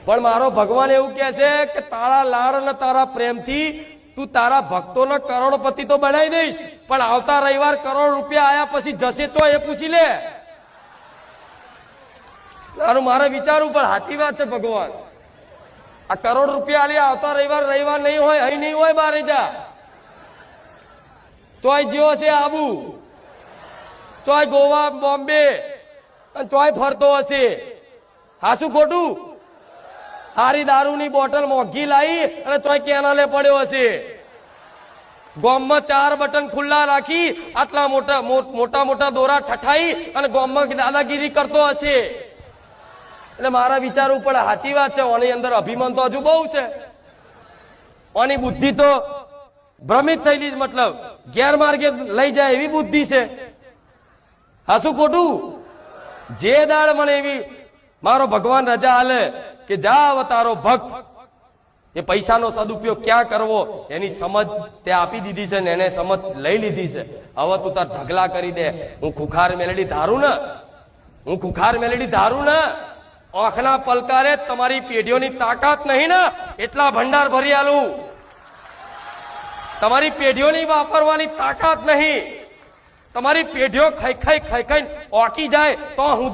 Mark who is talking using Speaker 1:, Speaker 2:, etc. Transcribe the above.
Speaker 1: પણ મારો ભગવાન એવું કહે છે કે તારા લાડ અને તારા પ્રેમથી તું તારા ભક્તોને કરોડપતિ તો બનાવી દઈશ, પણ આવતા રવિવાર કરોડ રૂપિયા આયા પછી જશે તો એ પૂછી લે. તારું મારે વિચારવું પણ સાચી વાત છે. ભગવાન આ કરોડ રૂપિયા આલી આવતા રવિવાર નહીં હોય, અહીં નહીં હોય, બારે જા ચોય જેવો છે આબુ, ચોય ગોવા બોમ્બે, ચોય ફરતો હશે. હાસું ખોટું? હારી દારૂની બોટલ મોંઘી લાવી અને ચોય કેનાલે પડ્યો હશે. ગોમમાં 4 બટન ખુલ્લા રાખી આટલા મોટા મોટા દોરા ઠઠાઈ અને ગોમમાં દાદાગીરી કરતો હશે. એટલે મારા વિચારવું પડે. સાચી વાત છે. ઓની અંદર અભિમાન તો હજુ બહુ છે. ઓની બુદ્ધિ તો ભ્રમિત થયેલી, મતલબ ગેરમાર્ગે લઈ જાય એવી બુદ્ધિ છે. હાસું ખોટું? જે દાડ મને એવી મારો ભગવાન રજા હાલે કે જા તારો ભક્ત એ પૈસાનો સદુપયોગ ક્યાં કરવો એની સમજ તે આપી દીધી છે ને એને સમજ લઈ લીધી છે. હવે તું તાર ઢગલા કરી દે. હું ખુખાર મેલેડી ધારું ને, આંખના પલકારે તમારી પેઢીઓની તાકાત નહીં ને એટલા ભંડાર ભરી આલું. તમારી પેઢીઓની વાપરવાની તાકાત નહીં. તમારી પેઢીઓ ખાઈ ખાઈ ઓકી જાય તો હું